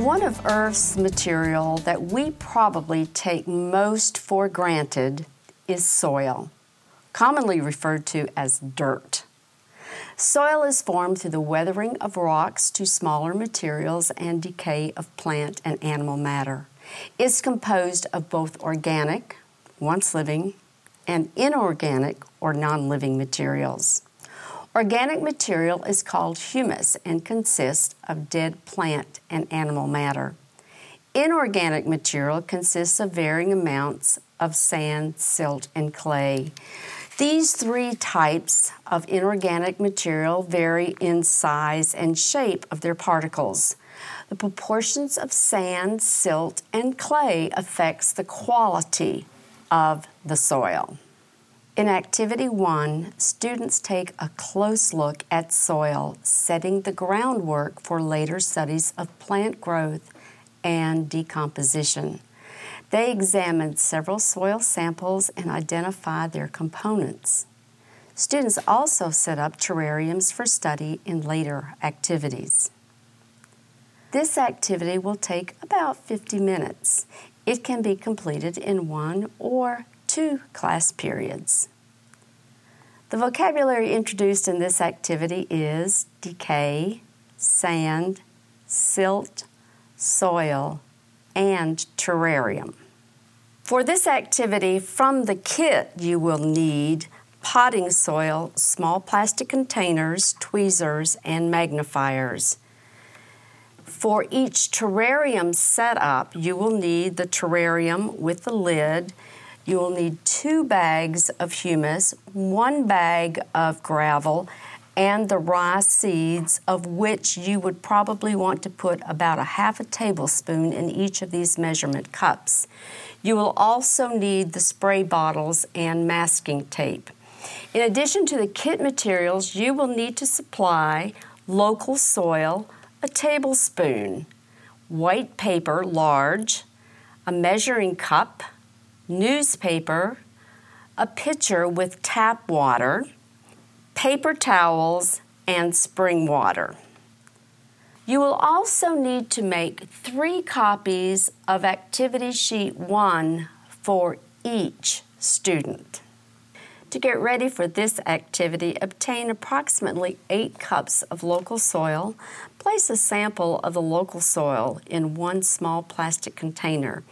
One of Earth's material that we probably take most for granted is soil, commonly referred to as dirt. Soil is formed through the weathering of rocks to smaller materials and decay of plant and animal matter. It's composed of both organic, once living, and inorganic or non-living materials. Organic material is called humus and consists of dead plant and animal matter. Inorganic material consists of varying amounts of sand, silt, and clay. These three types of inorganic material vary in size and shape of their particles. The proportions of sand, silt, and clay affects the quality of the soil. In Activity 1, students take a close look at soil, setting the groundwork for later studies of plant growth and decomposition. They examined several soil samples and identified their components. Students also set up terrariums for study in later activities. This activity will take about 50 minutes. It can be completed in 1 or 2 class periods. The vocabulary introduced in this activity is decay, sand, silt, soil, and terrarium. For this activity, from the kit, you will need potting soil, small plastic containers, tweezers, and magnifiers. For each terrarium setup, you will need the terrarium with the lid. You will need 2 bags of humus, 1 bag of gravel, and the rye seeds, of which you would probably want to put about a half a tablespoon in each of these measurement cups. You will also need the spray bottles and masking tape. In addition to the kit materials, you will need to supply local soil, a tablespoon, white paper, large, a measuring cup, newspaper, a pitcher with tap water, paper towels, and spring water. You will also need to make 3 copies of Activity Sheet 1 for each student. To get ready for this activity, obtain approximately 8 cups of local soil. Place a sample of the local soil in 1 small plastic container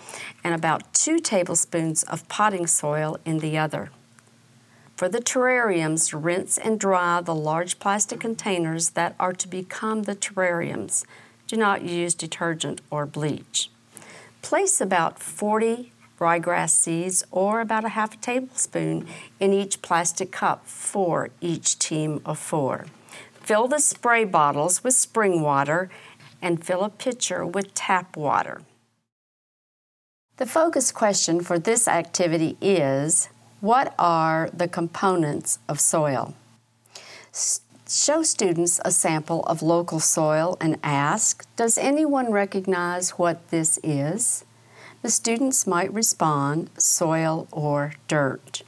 and about 2 tablespoons of potting soil in the other. For the terrariums, rinse and dry the large plastic containers that are to become the terrariums. Do not use detergent or bleach. Place about 40 ryegrass seeds or about a half a tablespoon in each plastic cup for each team of 4. Fill the spray bottles with spring water and fill a pitcher with tap water. The focus question for this activity is, what are the components of soil? Show students a sample of local soil and ask, does anyone recognize what this is? The students might respond, soil or dirt.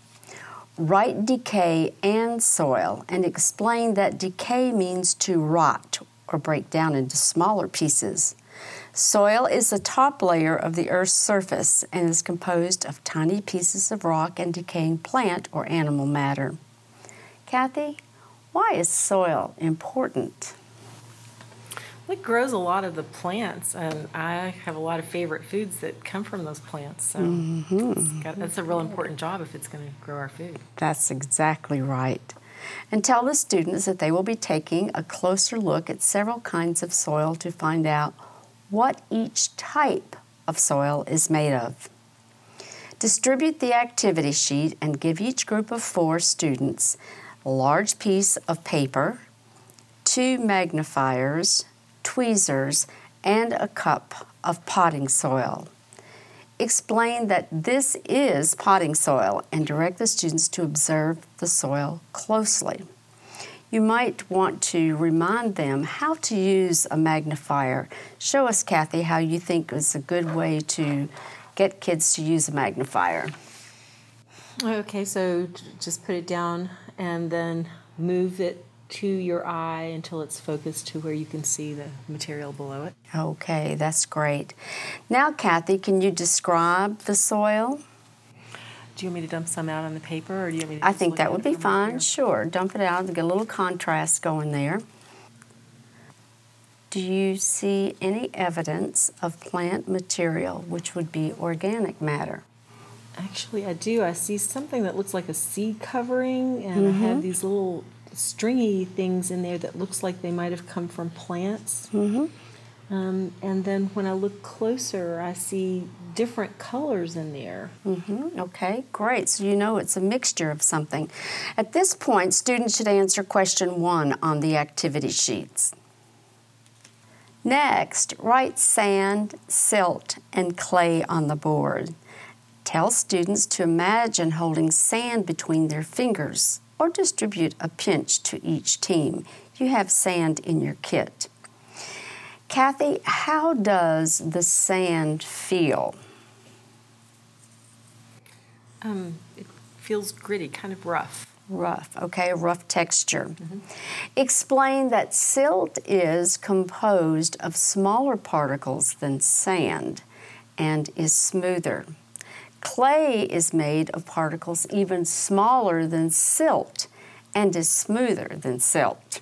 Write decay and soil and explain that decay means to rot or break down into smaller pieces. Soil is the top layer of the Earth's surface and is composed of tiny pieces of rock and decaying plant or animal matter. Kathy, why is soil important? It grows a lot of the plants, and I have a lot of favorite foods that come from those plants. So that's a real important job if it's going to grow our food. That's exactly right. And tell the students that they will be taking a closer look at several kinds of soil to find out what each type of soil is made of. Distribute the activity sheet and give each group of 4 students a large piece of paper, 2 magnifiers, tweezers, and a cup of potting soil. Explain that this is potting soil and direct the students to observe the soil closely. You might want to remind them how to use a magnifier. Show us, Kathy, how you think is a good way to get kids to use a magnifier. Okay, so just put it down and then move it to your eye until it's focused to where you can see the material below it. Okay, that's great. Now, Kathy, can you describe the soil? Do you want me to dump some out on the paper, or do you want me to I just think look that at would it be from up fine. here? Sure, dump it out to get a little contrast going there. Do you see any evidence of plant material, which would be organic matter? Actually, I do. I see something that looks like a seed covering, and I have these little stringy things in there that looks like they might have come from plants. And then when I look closer, I see different colors in there. Okay, great. So you know it's a mixture of something. At this point, students should answer question 1 on the activity sheets. Next, write sand, silt, and clay on the board. Tell students to imagine holding sand between their fingers or distribute a pinch to each team. You have sand in your kit. Kathy, how does the sand feel? It feels gritty, kind of rough. Rough, okay, rough texture. Explain that silt is composed of smaller particles than sand and is smoother. Clay is made of particles even smaller than silt and is smoother than silt.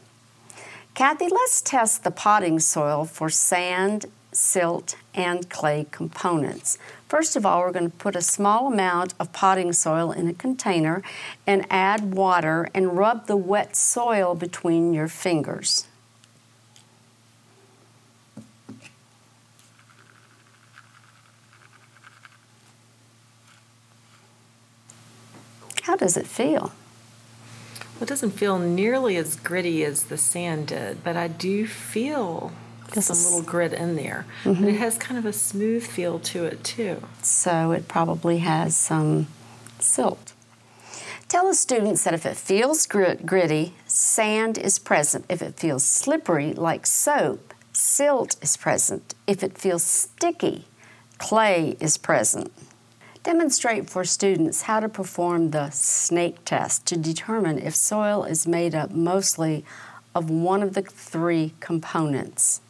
Kathy, let's test the potting soil for sand, silt, and clay components. First of all, we're going to put a small amount of potting soil in a container and add water and rub the wet soil between your fingers. How does it feel? Well, it doesn't feel nearly as gritty as the sand did, but I do feel some little grit in there. But it has kind of a smooth feel to it, too. So it probably has some silt. Tell the students that if it feels gritty, sand is present. If it feels slippery, like soap, silt is present. If it feels sticky, clay is present. Demonstrate for students how to perform the snake test to determine if soil is made up mostly of one of the 3 components.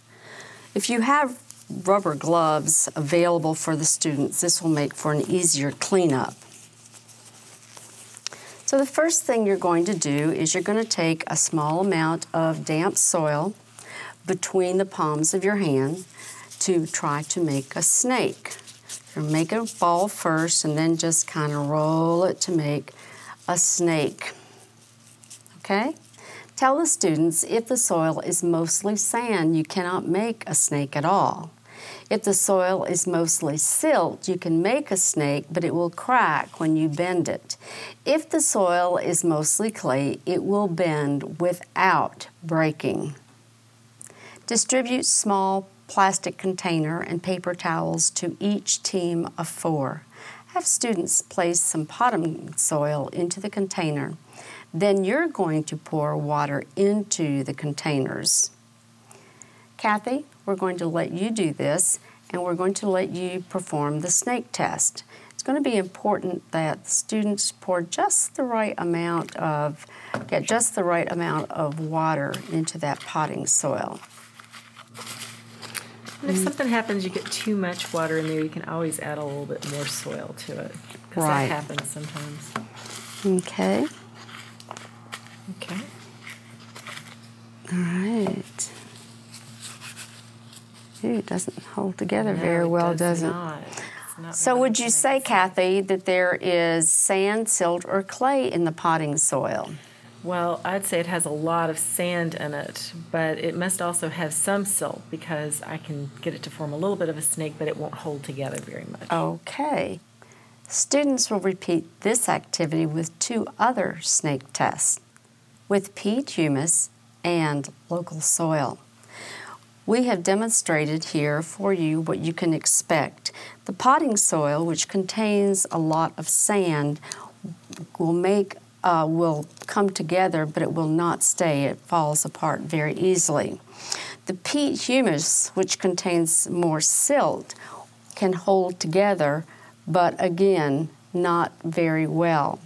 If you have rubber gloves available for the students, this will make for an easier cleanup. So the first thing you're going to do is you're going to take a small amount of damp soil between the palms of your hand to try to make a snake. You'll make a ball first and then just kind of roll it to make a snake. Okay? Tell the students if the soil is mostly sand, you cannot make a snake at all. If the soil is mostly silt, you can make a snake, but it will crack when you bend it. If the soil is mostly clay, it will bend without breaking. Distribute small plastic container and paper towels to each team of 4. Have students place some potting soil into the container. Then you're going to pour water into the containers. Kathy, we're going to let you do this, and we're going to let you perform the snake test. It's going to be important that the students pour just the right amount of, get just the right amount of water into that potting soil. And if something happens, you get too much water in there, you can always add a little bit more soil to it. Because that happens sometimes. Okay. Okay. All right. Ooh, it doesn't hold together very well, does it? Not. It's not So really would you say, nice. Kathy, that there is sand, silt, or clay in the potting soil? Well, I'd say it has a lot of sand in it, but it must also have some silt because I can get it to form a little bit of a snake, but it won't hold together very much. Okay. Students will repeat this activity with 2 other snake tests, with peat humus and local soil. We have demonstrated here for you what you can expect. The potting soil, which contains a lot of sand, will come together, but it will not stay. It falls apart very easily. The peat humus, which contains more silt, can hold together, but again, not very well.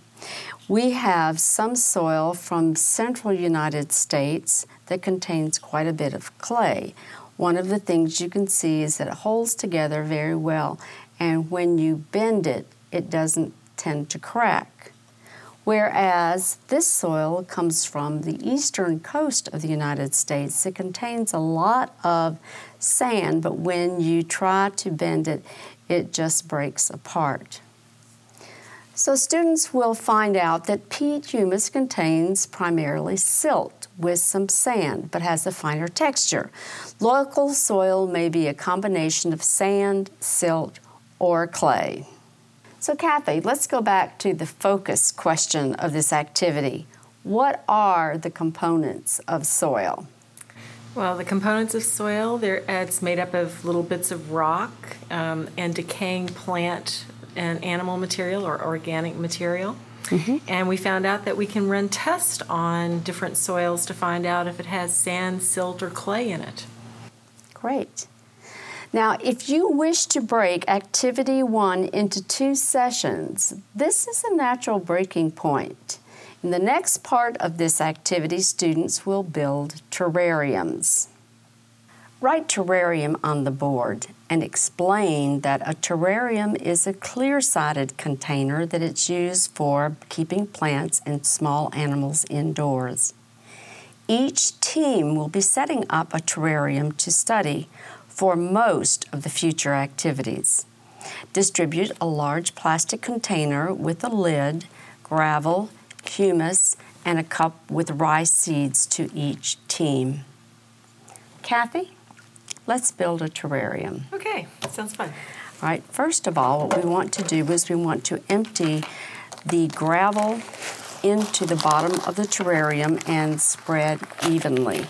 We have some soil from central United States that contains quite a bit of clay. One of the things you can see is that it holds together very well, and when you bend it, it doesn't tend to crack. Whereas this soil comes from the eastern coast of the United States. It contains a lot of sand, but when you try to bend it, it just breaks apart. So students will find out that peat humus contains primarily silt with some sand, but has a finer texture. Local soil may be a combination of sand, silt, or clay. So Kathy, let's go back to the focus question of this activity. What are the components of soil? Well, the components of soil, it's made up of little bits of rock and decaying plant and animal material or organic material. And we found out that we can run tests on different soils to find out if it has sand, silt, or clay in it. Great. Now, if you wish to break Activity 1 into 2 sessions, this is a natural breaking point. In the next part of this activity, students will build terrariums. Write terrarium on the board and explain that a terrarium is a clear-sided container that it's used for keeping plants and small animals indoors. Each team will be setting up a terrarium to study for most of the future activities. Distribute a large plastic container with a lid, gravel, humus, and a cup with rice seeds to each team. Kathy, let's build a terrarium. Okay, sounds fun. All right, first of all, what we want to do is we want to empty the gravel into the bottom of the terrarium and spread evenly.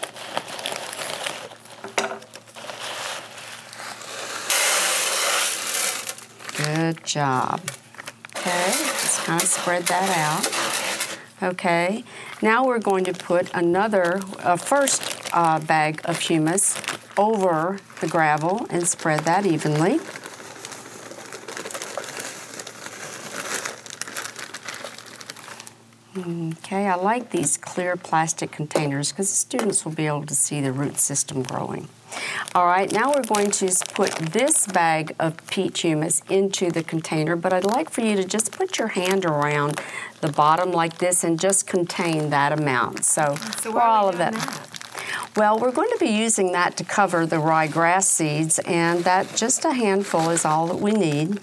Good job. Okay, just kind of spread that out. Okay, now we're going to put another, first bag of humus over the gravel and spread that evenly. Okay, I like these clear plastic containers because the students will be able to see the root system growing. All right, now we're going to put this bag of peat humus into the container, but I'd like for you to just put your hand around the bottom like this and just contain that amount. So for all of that. Well, we're going to be using that to cover the ryegrass seeds, and that just a handful is all that we need.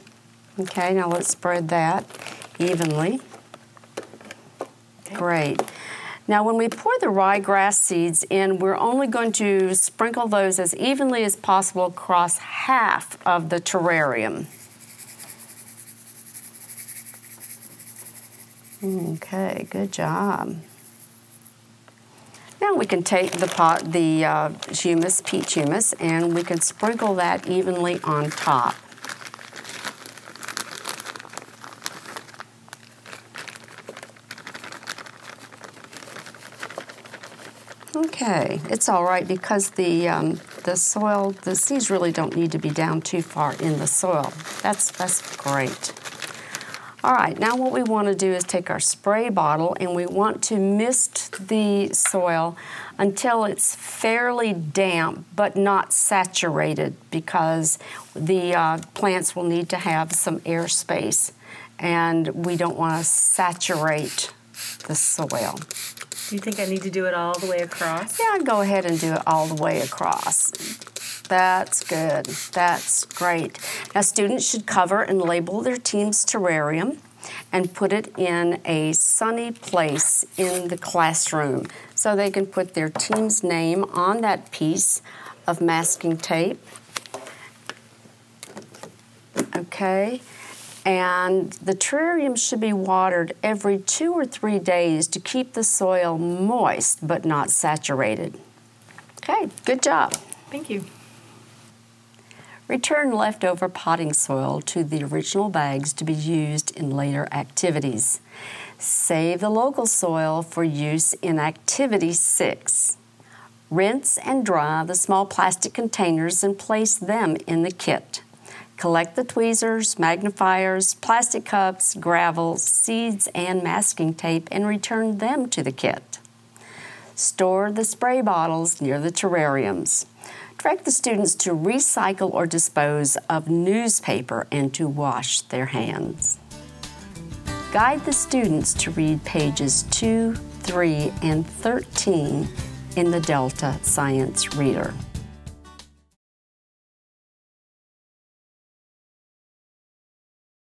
Okay, now let's spread that evenly. Great. Now when we pour the ryegrass seeds in, we're only going to sprinkle those as evenly as possible across half of the terrarium. Okay, good job. Now we can take the humus, peat humus, and we can sprinkle that evenly on top. Okay, it's all right because the soil, the seeds really don't need to be down too far in the soil. That's great. All right, now what we want to do is take our spray bottle and we want to mist the soil until it's fairly damp but not saturated, because the plants will need to have some air space and we don't want to saturate the soil. Do you think I need to do it all the way across? Yeah, go ahead and do it all the way across. That's good. That's great. Now, students should cover and label their team's terrarium and put it in a sunny place in the classroom so they can put their team's name on that piece of masking tape. Okay. And the terrarium should be watered every 2 or 3 days to keep the soil moist but not saturated. Okay, good job. Thank you. Return leftover potting soil to the original bags to be used in later activities. Save the local soil for use in Activity 6. Rinse and dry the small plastic containers and place them in the kit. Collect the tweezers, magnifiers, plastic cups, gravel, seeds, and masking tape and return them to the kit. Store the spray bottles near the terrariums. Direct the students to recycle or dispose of newspaper and to wash their hands. Guide the students to read pages 2, 3, and 13 in the Delta Science Reader.